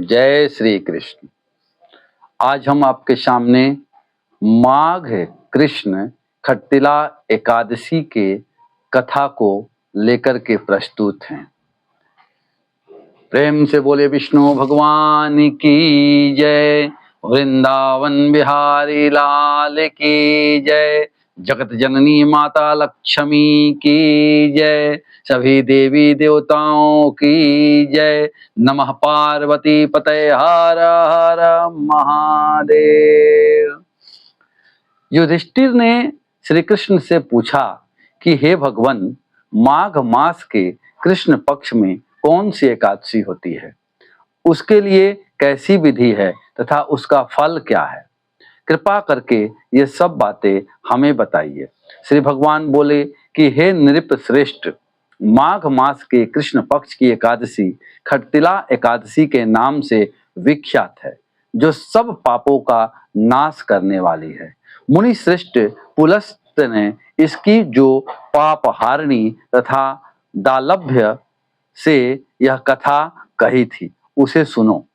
जय श्री कृष्ण। आज हम आपके सामने माघ कृष्ण खट्टिला एकादशी के कथा को लेकर के प्रस्तुत हैं। प्रेम से बोले विष्णु भगवान की जय, वृंदावन बिहारी लाल की जय, जगत जननी माता लक्ष्मी की जय, सभी देवी देवताओं की जय। नमः पार्वती पतये हर हर महादेव। युधिष्ठिर ने श्री कृष्ण से पूछा कि हे भगवान, माघ मास के कृष्ण पक्ष में कौन सी एकादशी होती है, उसके लिए कैसी विधि है तथा उसका फल क्या है? कृपा करके ये सब बातें हमें बताइए। श्री भगवान बोले कि हे नृप श्रेष्ठ, माघ मास के कृष्ण पक्ष की एकादशी खट्टिला एकादशी के नाम से विख्यात है, जो सब पापों का नाश करने वाली है। मुनि श्रेष्ठ पुलस्त ने इसकी जो पापहारिणी तथा दालभ्य से यह कथा कही थी, उसे सुनो।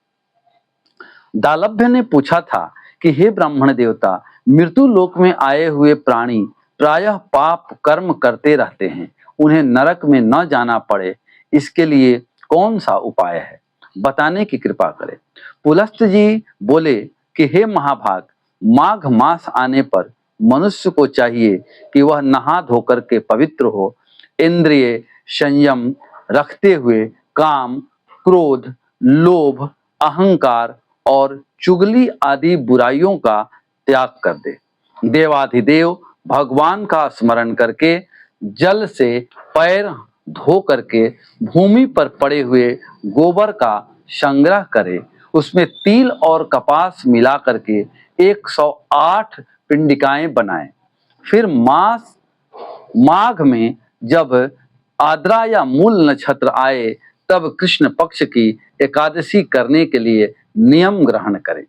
दालभ्य ने पूछा था कि हे ब्राह्मण देवता, मृत्यु लोक में आए हुए प्राणी प्रायः पाप कर्म करते रहते हैं, उन्हें नरक में न जाना पड़े, इसके लिए कौन सा उपाय है, बताने की कृपा करें। पुलस्त जी बोले कि हे महाभाग, माघ मास आने पर मनुष्य को चाहिए कि वह नहा धोकर के पवित्र हो, इंद्रिय संयम रखते हुए काम, क्रोध, लोभ, अहंकार और चुगली आदि बुराइयों का त्याग कर दे। देवाधिदेव भगवान का स्मरण करके जल से पैर धो करके भूमि पर पड़े हुए गोबर का संग्रह करे, उसमें तिल और कपास मिला करके 108 पिंडिकाएं बनाएं। फिर माघ में जब आद्रा या मूल नक्षत्र आए, तब कृष्ण पक्ष की एकादशी करने के लिए नियम ग्रहण करें।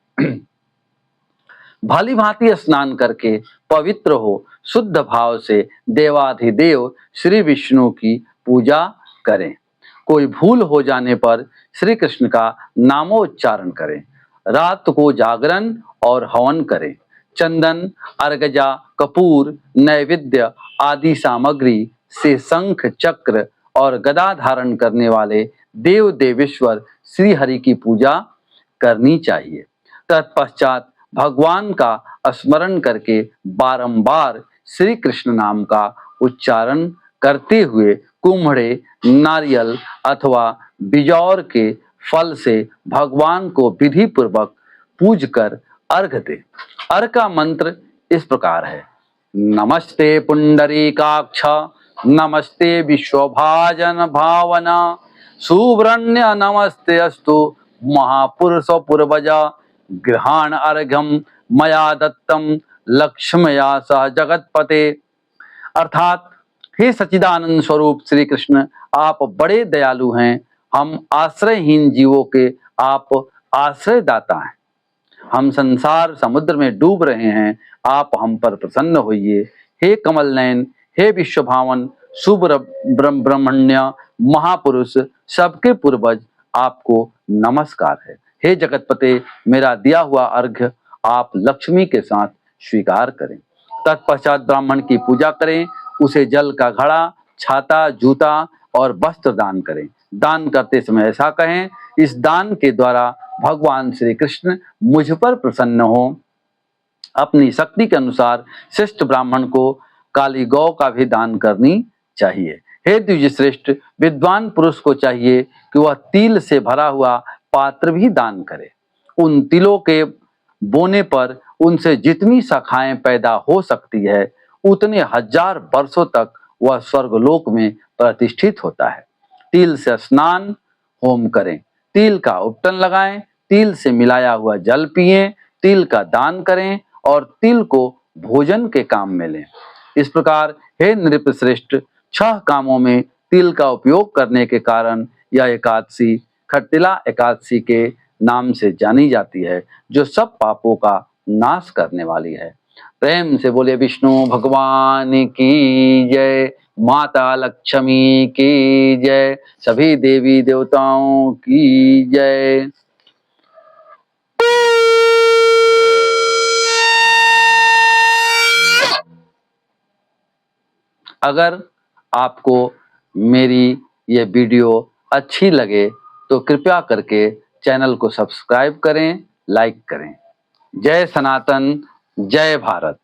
भाली भांति स्नान करके पवित्र हो शुद्ध भाव से देवाधिदेव श्री विष्णु की पूजा करें। कोई भूल हो जाने पर श्री कृष्ण का नामोच्चारण करें। रात को जागरण और हवन करें। चंदन, अर्गजा, कपूर, नैवेद्य आदि सामग्री से शंख, चक्र और गदा धारण करने वाले देव देवेश्वर श्री हरि की पूजा करनी चाहिए। तत्पश्चात भगवान का स्मरण करके बारंबार श्री कृष्ण नाम का उच्चारण करते हुए कुम्हड़े, नारियल अथवा बिजौर के फल से भगवान को विधि पूर्वक पूज कर अर्घ दे। अर्घ का मंत्र इस प्रकार है: नमस्ते पुंडरीकाक्ष, नमस्ते विश्वभाजन भावना, सुब्रह्मण्य नमस्ते अस्तु महापुरुष पूर्वजा, गृहाण अर्घ्यम मया दत्तम लक्ष्मया सह जगतपते। अर्थात, हे सच्चिदानंद स्वरूप श्री कृष्ण, आप बड़े दयालु हैं। हम आश्रयहीन जीवों के आप आश्रय दाता हैं। हम संसार समुद्र में डूब रहे हैं, आप हम पर प्रसन्न होइए। हे कमल नयन, हे विश्वभावन, सुब्रह्मण्य महापुरुष, सबके पूर्वज, आपको नमस्कार है। हे जगतपते, मेरा दिया हुआ अर्घ्य आप लक्ष्मी के साथ स्वीकार करें। तत्पश्चात ब्राह्मण की पूजा करें, उसे जल का घड़ा, छाता, जूता और वस्त्र दान करें। दान करते समय ऐसा कहें: इस दान के द्वारा भगवान श्री कृष्ण मुझ पर प्रसन्न हो। अपनी शक्ति के अनुसार श्रेष्ठ ब्राह्मण को काली गौ का भी दान करनी चाहिए। हे द्विज श्रेष्ठ, विद्वान पुरुष को चाहिए कि वह तिल से भरा हुआ पात्र भी दान करे। उन तिलों के बोने पर उनसे जितनी शाखाएं पैदा हो सकती है, उतने हजार वर्षों तक वह स्वर्गलोक में प्रतिष्ठित होता है। तिल से स्नान होम करें, तिल का उपटन लगाएं, तिल से मिलाया हुआ जल पिएं, तिल का दान करें और तिल को भोजन के काम में लें। इस प्रकार हे नृप श्रेष्ठ, 6 कामों में तिल का उपयोग करने के कारण यह एकादशी खट्टिला एकादशी के नाम से जानी जाती है, जो सब पापों का नाश करने वाली है। प्रेम से बोले विष्णु भगवान की जय, माता लक्ष्मी की जय, सभी देवी देवताओं की जय। अगर आपको मेरी ये वीडियो अच्छी लगे तो कृपया करके चैनल को सब्सक्राइब करें, लाइक करें। जय सनातन, जय भारत।